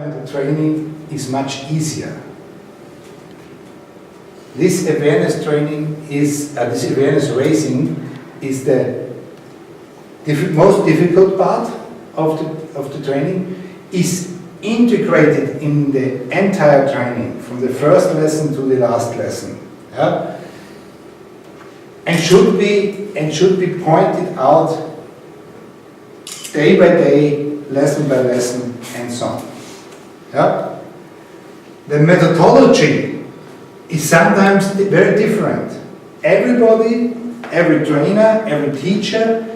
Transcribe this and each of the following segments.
environmental training is much easier. This awareness training is, this awareness raising is the most difficult part of the training, is integrated in the entire training, from the first lesson to the last lesson. Yeah? And should be pointed out day by day, lesson by lesson, and so on. Yeah? The methodology is sometimes very different. Everybody, every trainer, every teacher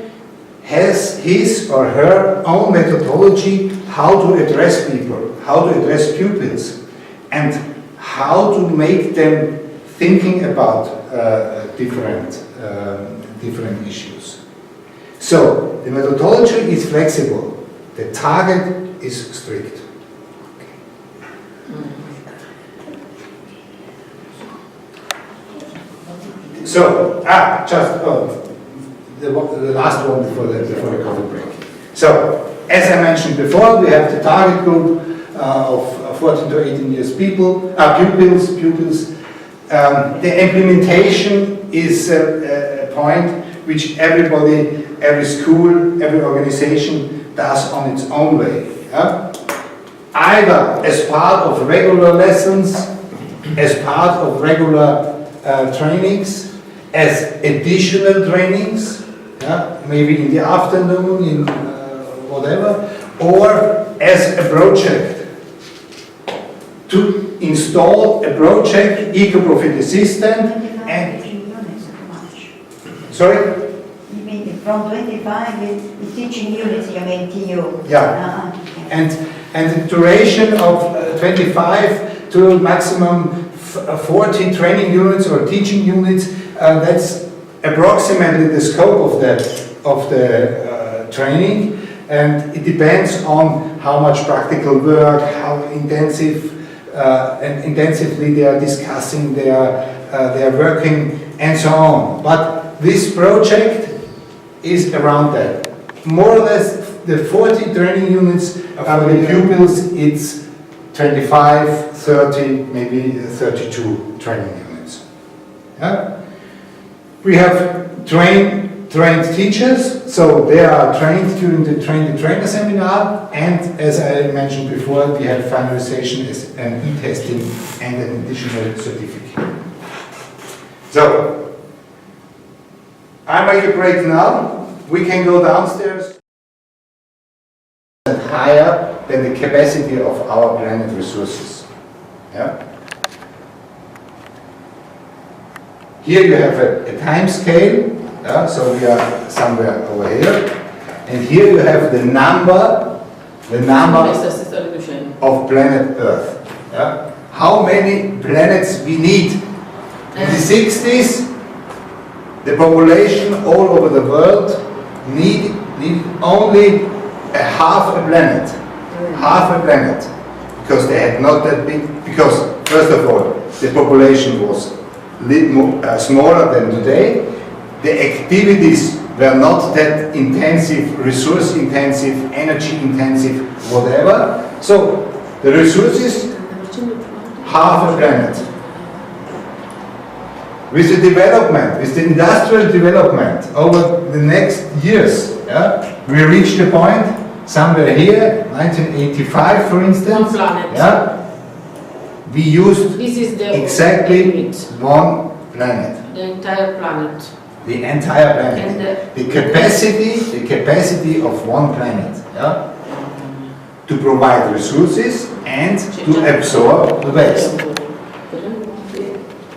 has his or her own methodology how to address people, how to address pupils, and how to make them thinking about different issues. So, the methodology is flexible, the target is strict. So, the last one before the coffee break. So, as I mentioned before, we have the target group of 14 to 18 years pupils. The implementation is a point which everybody, every school, every organization does on its own way. Yeah? Either as part of regular lessons, as part of regular trainings, as additional trainings, yeah? Maybe in the afternoon, in whatever, or as a project. To install a project, eco-profit assistant, and sorry? You mean from 25 is teaching units, you mean TU? Yeah. And the duration of 25 to maximum 40 training units or teaching units, that's approximately the scope of the training, and it depends on how much practical work, how intensive and intensively they are discussing, they are working, and so on. But this project is around that. More or less the 40 training units for the pupils, it's 25, 30, maybe 32 training units. Yeah? We have trained teachers, so they are trained during the train-the-trainer seminar, and as I mentioned before, we have finalization as an e-testing and an additional certificate. So, I make a break now. We can go downstairs. Higher than the capacity of our planet resources. Yeah? Here you have a time scale. Yeah, so we are somewhere over here, and here you have the number of planet Earth. Yeah? How many planets we need? In the 60s, the population all over the world needed only half a planet, because they had not that big. Because first of all, the population was smaller than today. The activities were not that intensive, resource intensive, energy intensive, whatever. So the resources, half a planet. With the development, with the industrial development over the next years, yeah, we reached a point somewhere here, 1985 for instance. One planet. Yeah, we used exactly one planet. The entire planet. The entire planet. The capacity of one planet. Yeah? To provide resources and to absorb the waste.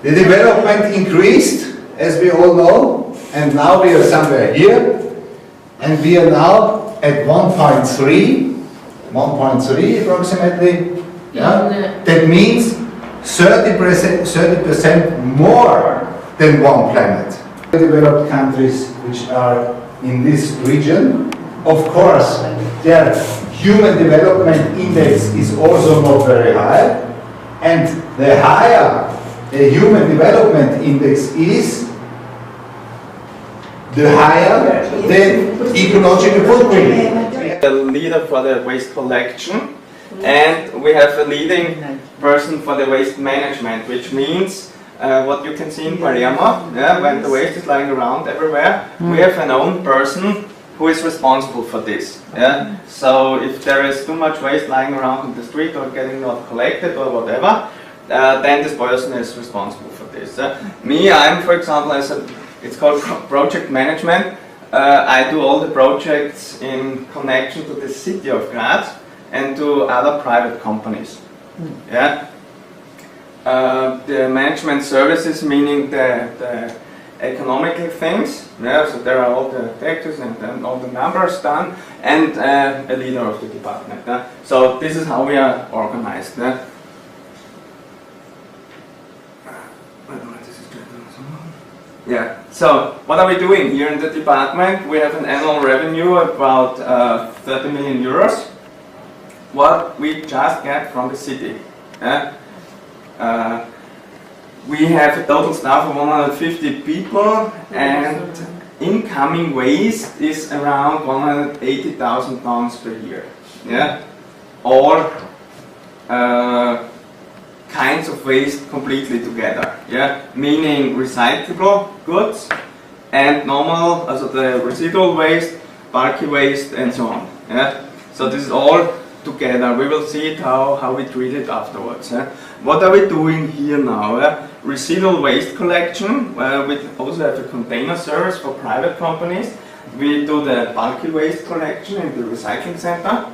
The development increased, as we all know, and now we are somewhere here, and we are now at 1.3 approximately. Yeah? That means 30% more than one planet. Developed countries which are in this region, of course, their human development index is also not very high, and the higher the human development index is, the higher the ecological footprint. The leader for the waste collection, and we have a leading person for the waste management, which means what you can see in Palermo, when the waste is lying around everywhere, we have an own person who is responsible for this. So if there is too much waste lying around in the street or getting not collected or whatever, then this person is responsible for this. Me, I'm, for example, it's called project management. I do all the projects in connection to the city of Graz and to other private companies. The management services, meaning the economical things, so there are all the taxes and all the numbers done, and a leader of the department. So this is how we are organized. So what are we doing here in the department? We have an annual revenue of about 30 million euros. What we just get from the city. We have a total staff of 150 people, and incoming waste is around 180,000 tons per year. All kinds of waste completely together. Meaning recyclable goods and normal, also the residual waste, bulky waste, and so on. So this is all together. We will see it how we treat it afterwards. What are we doing here now? Residual waste collection. We also have a container service for private companies. We do the bulky waste collection in the recycling center.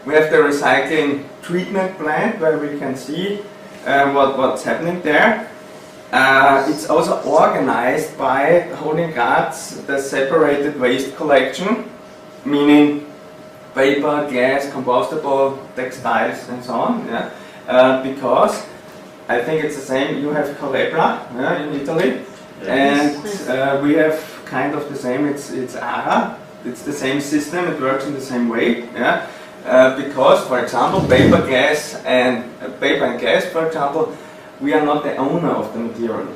We have the recycling treatment plant where we can see what's happening there. It's also organized by Holding Graz, the separated waste collection, meaning paper, glass, compostable, textiles, and so on. Because I think it's the same. You have Calebra in Italy, and we have kind of the same. It's ARA. It's the same system. It works in the same way. Because, for example, paper and glass, for example, we are not the owner of the material.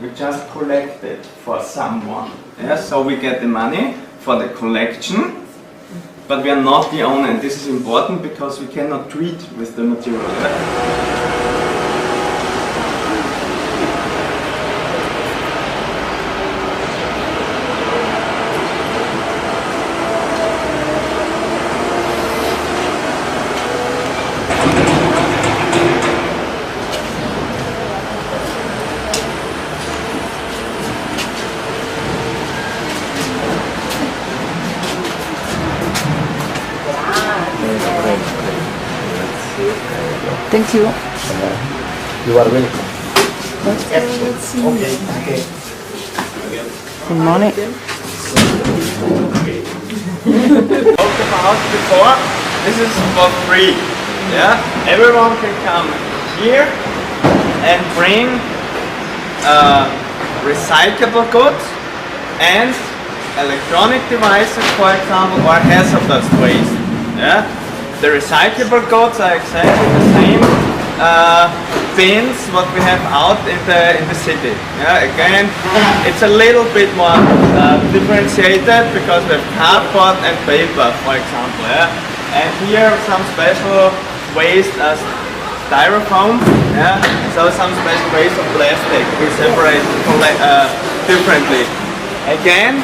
We just collect it for someone. So we get the money for the collection, but we are not the owner, and this is important because we cannot treat with the material. Thank you. You are welcome. Okay. Good morning. Talked about before, this is for free. Everyone can come here and bring recyclable goods and electronic devices, for example, or hazardous waste. The recyclable goods are exactly the same bins what we have out in the city. Again, it's a little bit more differentiated because we have cardboard and paper, for example. And here some special waste as styrofoam. So some special waste of plastic we separate differently. Again,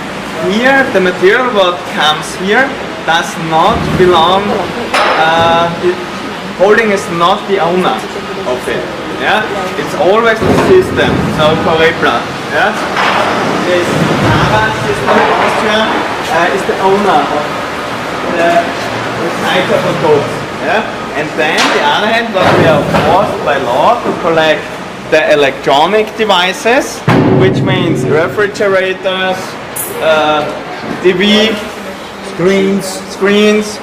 here the material what comes here does not belong. Holding is not the owner of it. It's always the system. So Calebra, this ARA system in Austria is the owner of the recyclable goods. And then the other hand, what we are forced by law to collect the electronic devices, which means refrigerators, TV, screens,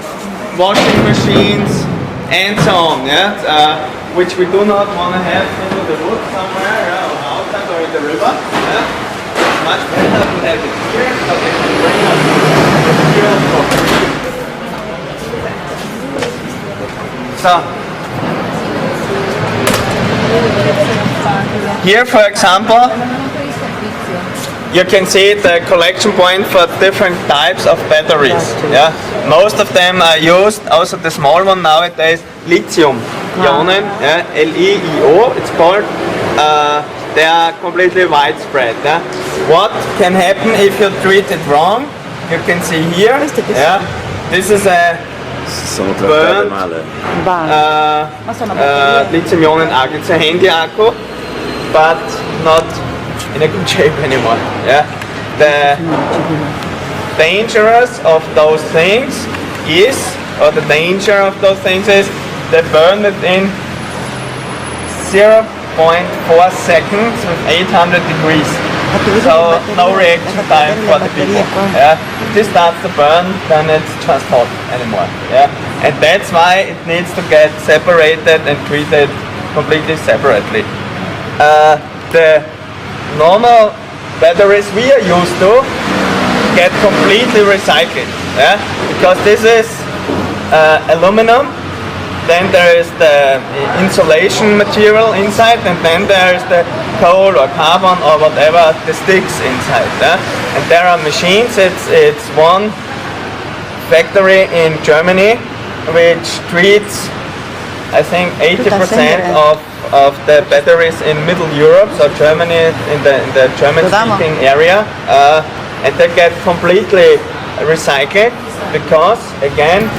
washing machines, and so on, which we do not want to have into the woods somewhere, or outside or in the river. It's much better to have it here, so we can bring up the material for free. So, here, for example, you can see the collection point for different types of batteries. Yeah, most of them are used. Also, the small one nowadays, lithium ionen, yeah, LiIO. It's called. They are completely widespread. Yeah? What can happen if you treat it wrong? You can see here. Yeah, this is a Sono trattate burnt male. Ma sono batterie. lithium-ion accu. It's a handy accu, but not in a good shape anymore. Yeah, the dangerous of those things is, or the danger of those things is, they burn it in 0.4 seconds with 800 degrees. So no reaction time for the people. Yeah, if this starts to burn, then it's just hot anymore. Yeah, and that's why it needs to get separated and treated completely separately. The normal batteries we are used to get completely recycled. Yeah, because this is aluminum. Then there is the insulation material inside, and then there is the coal or carbon or whatever the sticks inside. Yeah? And there are machines. It's one factory in Germany which treats, I think, 80% of the batteries in Middle Europe, so Germany, in the German-speaking area, and they get completely recycled because, again,